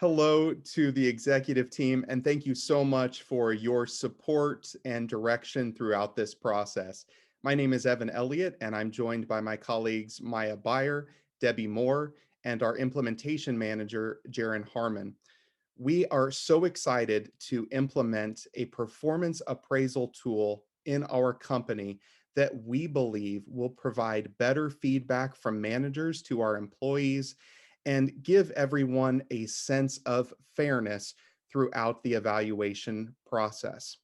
Hello to the executive team, and thank you so much for your support and direction throughout this process. My name is Evan Elliott, and I'm joined by my colleagues Mya Beier, Debbie Moore, and our implementation manager, Jaren Harmon. We are so excited to implement a performance appraisal tool in our company that we believe will provide better feedback from managers to our employees and give everyone a sense of fairness throughout the evaluation process.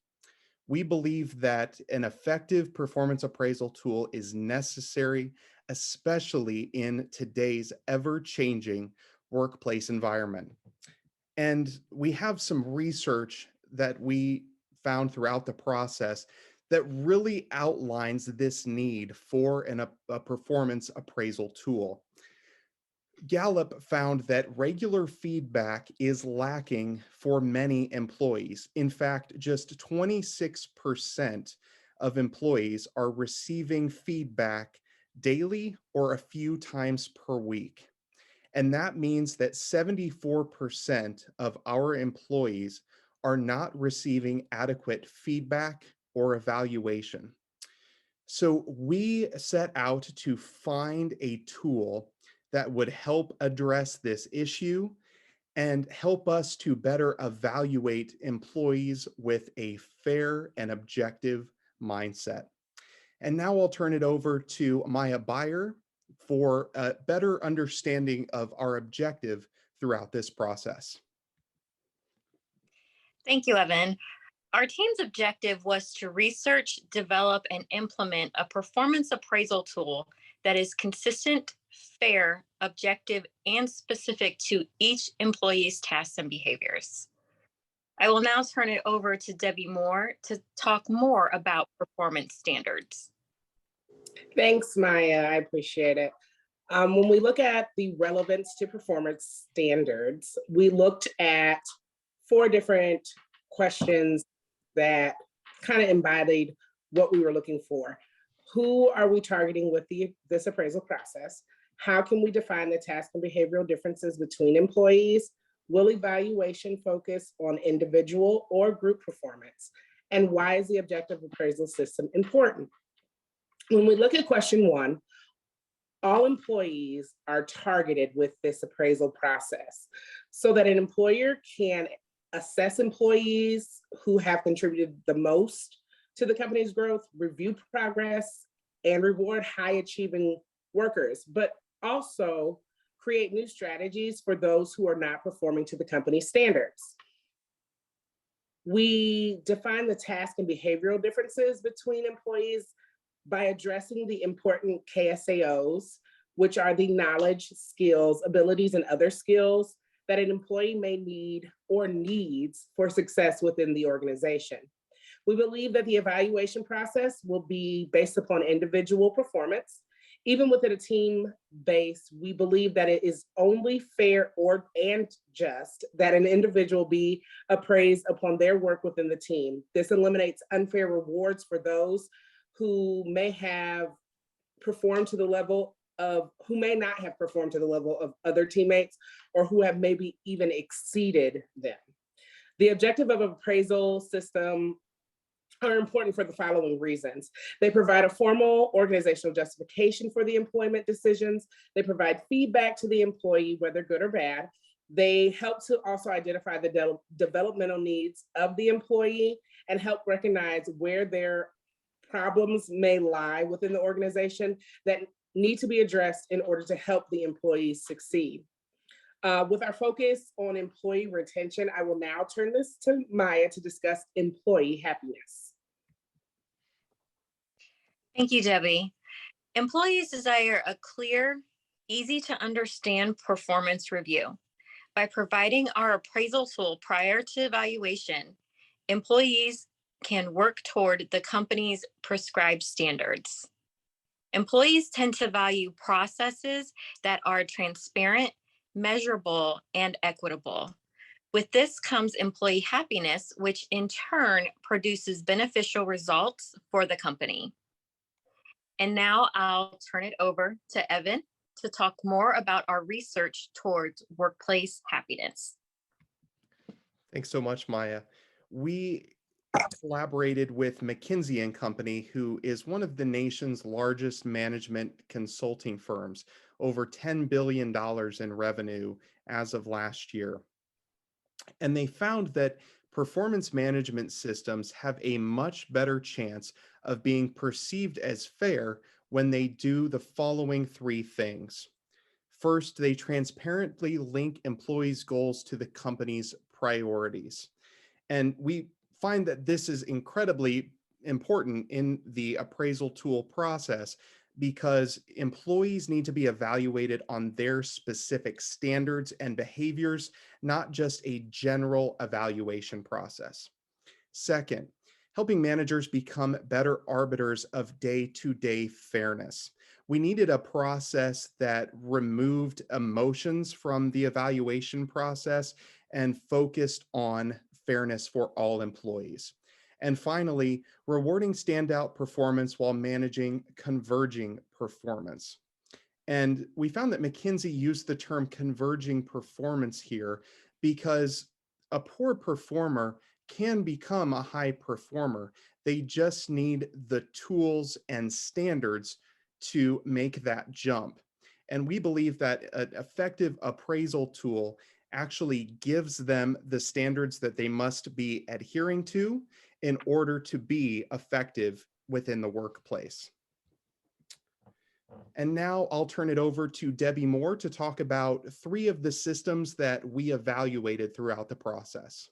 We believe that an effective performance appraisal tool is necessary, especially in today's ever-changing workplace environment. And we have some research that we found throughout the process that really outlines this need for a performance appraisal tool. Gallup found that regular feedback is lacking for many employees. In fact, just 26% of employees are receiving feedback daily or a few times per week. And that means that 74% of our employees are not receiving adequate feedback or evaluation. So we set out to find a tool that would help address this issue and help us to better evaluate employees with a fair and objective mindset. And now I'll turn it over to Mya Beier for a better understanding of our objective throughout this process. Thank you, Evan. Our team's objective was to research, develop, and implement a performance appraisal tool that is consistent, fair, objective, and specific to each employee's tasks and behaviors. I will now turn it over to Debbie Moore to talk more about performance standards. Thanks, Mya. I appreciate it. When we look at the relevance to performance standards, we looked at 4 different questions that kind of embodied what we were looking for. Who are we targeting with this appraisal process? How can we define the task and behavioral differences between employees? Will evaluation focus on individual or group performance? And why is the objective appraisal system important? When we look at question 1, all employees are targeted with this appraisal process so that an employer can assess employees who have contributed the most to the company's growth, review progress, and reward high achieving workers, but also create new strategies for those who are not performing to the company's standards. We define the task and behavioral differences between employees by addressing the important KSAOs, which are the knowledge, skills, abilities, and other skills that an employee may need or needs for success within the organization. We believe that the evaluation process will be based upon individual performance. Even within a team base, we believe that it is only fair and just that an individual be appraised upon their work within the team. This eliminates unfair rewards for those who may have performed to the level of, who may not have performed to the level of other teammates, or who have maybe even exceeded them. The objective of an appraisal system are important for the following reasons. They provide a formal organizational justification for the employment decisions. They provide feedback to the employee, whether good or bad. They help to also identify the developmental needs of the employee and help recognize where their problems may lie within the organization that need to be addressed in order to help the employees succeed. With our focus on employee retention, I will now turn this to Mya to discuss employee happiness. Thank you, Debbie. Employees desire a clear, easy to understand performance review. By providing our appraisal tool prior to evaluation, employees can work toward the company's prescribed standards. Employees tend to value processes that are transparent, measurable, and equitable. With this comes employee happiness, which in turn produces beneficial results for the company. And now I'll turn it over to Evan to talk more about our research towards workplace happiness. Thanks so much, Maya. We collaborated with McKinsey and Company, who is one of the nation's largest management consulting firms, over $10 billion in revenue as of last year. And they found that performance management systems have a much better chance of being perceived as fair when they do the following three things. First, they transparently link employees' goals to the company's priorities. And we find that this is incredibly important in the appraisal tool process because employees need to be evaluated on their specific standards and behaviors, not just a general evaluation process. Second, helping managers become better arbiters of day-to-day fairness. We needed a process that removed emotions from the evaluation process and focused on fairness for all employees. And finally, rewarding standout performance while managing converging performance. And we found that McKinsey used the term converging performance here because a poor performer can become a high performer. They just need the tools and standards to make that jump. And we believe that an effective appraisal tool actually gives them the standards that they must be adhering to in order to be effective within the workplace. And now I'll turn it over to Debbie Moore to talk about three of the systems that we evaluated throughout the process.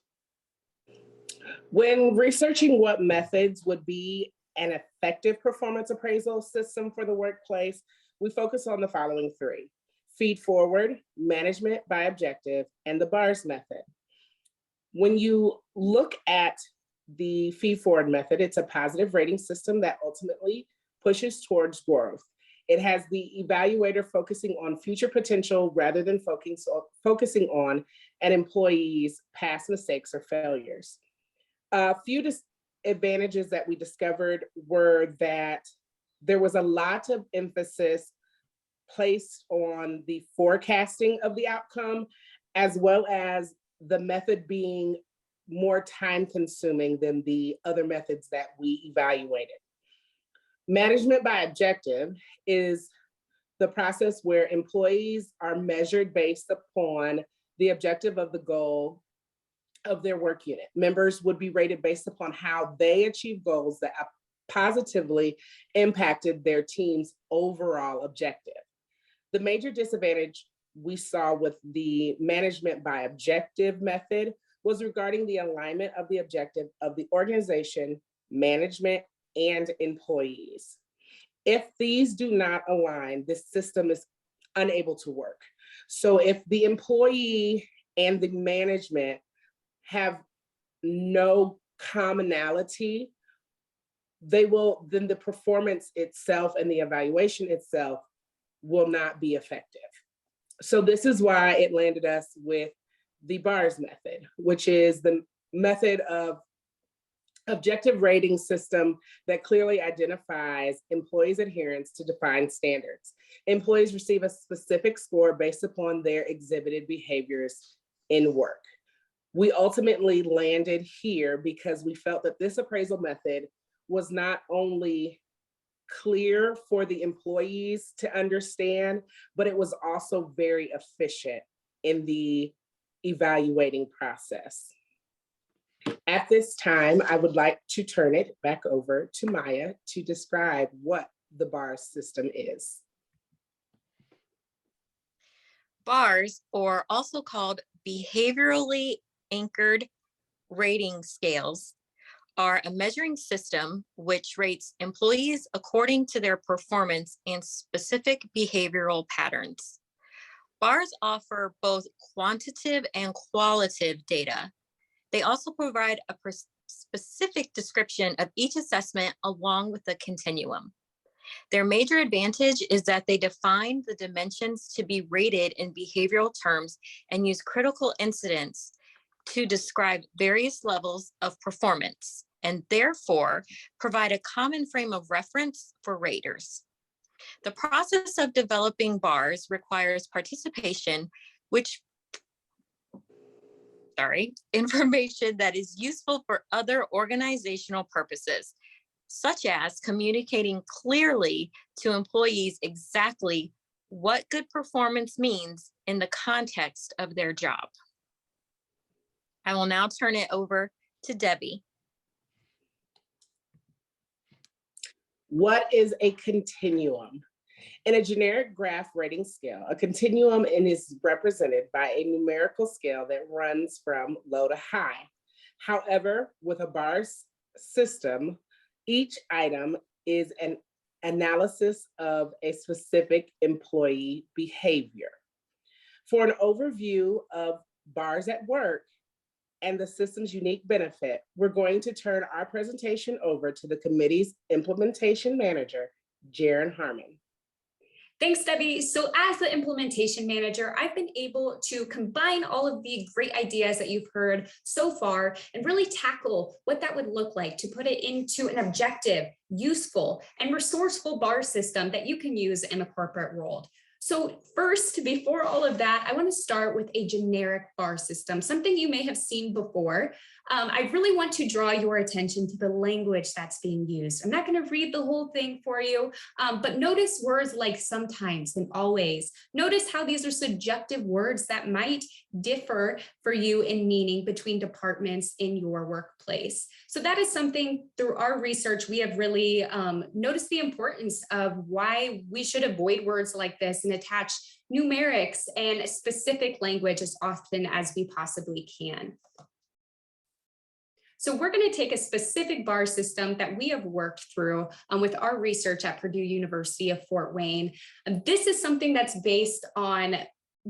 When researching what methods would be an effective performance appraisal system for the workplace, we focus on the following three: feed forward, management by objective, and the BARS method. When you look at the feed forward method, it's a positive rating system that ultimately pushes towards growth. It has the evaluator focusing on future potential rather than focusing on an employee's past mistakes or failures. A few advantages that we discovered were that there was a lot of emphasis placed on the forecasting of the outcome, as well as the method being more time consuming than the other methods that we evaluated. Management by objective is the process where employees are measured based upon the objective of the goal of their work unit. Members would be rated based upon how they achieve goals that positively impacted their team's overall objective. The major disadvantage we saw with the management by objective method was regarding the alignment of the objective of the organization, management, and employees. If these do not align, this system is unable to work. So if the employee and the management have no commonality, then the performance itself and the evaluation itself will not be effective. So this is why it landed us with the BARS method, which is the method of objective rating system that clearly identifies employees' adherence to defined standards. Employees receive a specific score based upon their exhibited behaviors in work. We ultimately landed here because we felt that this appraisal method was not only clear for the employees to understand, but it was also very efficient in the evaluating process. At this time, I would like to turn it back over to Maya to describe what the BARS system is. BARS, or also called behaviorally anchored rating scales, are a measuring system which rates employees according to their performance and specific behavioral patterns. BARS offer both quantitative and qualitative data. They also provide a specific description of each assessment along with the continuum. Their major advantage is that they define the dimensions to be rated in behavioral terms and use critical incidents to describe various levels of performance, and therefore provide a common frame of reference for raters. The process of developing BARS requires participation, which information that is useful for other organizational purposes, such as communicating clearly to employees exactly what good performance means in the context of their job. I will now turn it over to Debbie. What is a continuum? In a generic graph rating scale, a continuum is represented by a numerical scale that runs from low to high. However, with a bar system, each item is an analysis of a specific employee behavior. For an overview of bars at work and the system's unique benefit, we're going to turn our presentation over to the committee's implementation manager, Jaren Harmon. Thanks, Debbie. So as the implementation manager, I've been able to combine all of the great ideas that you've heard so far and really tackle what that would look like to put it into an objective, useful, and resourceful bar system that you can use in the corporate world. So first, before all of that, I want to start with a generic bar system, something you may have seen before. I really want to draw your attention to the language that's being used. I'm not going to read the whole thing for you, but notice words like sometimes and always. Notice how these are subjective words that might differ for you in meaning between departments in your workplace. So that is something through our research, we have really noticed the importance of why we should avoid words like this and attach numerics and specific language as often as we possibly can. So we're going to take a specific bar system that we have worked through with our research at Purdue University of Fort Wayne. This is something that's based on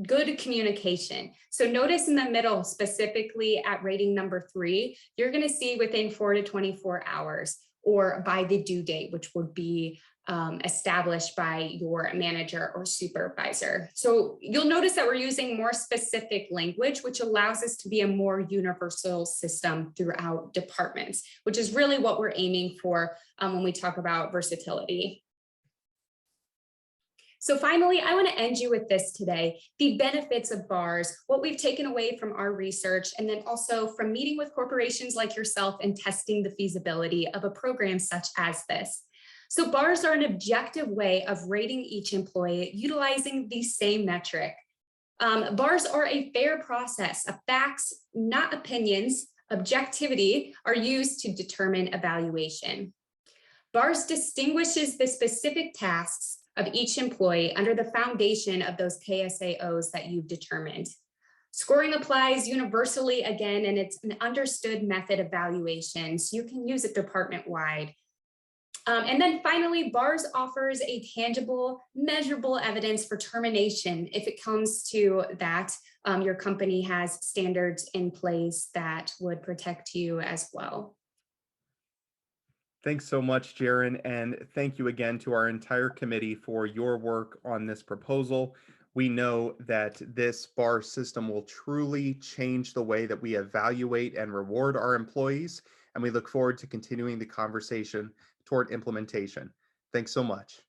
good communication. So notice in the middle, specifically at rating number 3, you're going to see within 4 to 24 hours or by the due date, which would be established by your manager or supervisor. So you'll notice that we're using more specific language, which allows us to be a more universal system throughout departments, which is really what we're aiming for when we talk about versatility. So finally, I want to end you with this today, the benefits of bars, what we've taken away from our research, and then also from meeting with corporations like yourself and testing the feasibility of a program such as this. So bars are an objective way of rating each employee utilizing the same metric. Bars are a fair process of facts, not opinions. Objectivity are used to determine evaluation. Bars distinguishes the specific tasks of each employee under the foundation of those KSAOs that you've determined. Scoring applies universally again, and it's an understood method of evaluation, so you can use it department-wide. And then finally, bars offers a tangible, measurable evidence for termination if it comes to that. Your company has standards in place that would protect you as well. Thanks so much, Jaren, and thank you again to our entire committee for your work on this proposal. We know that this bar system will truly change the way that we evaluate and reward our employees, and we look forward to continuing the conversation toward implementation. Thanks so much.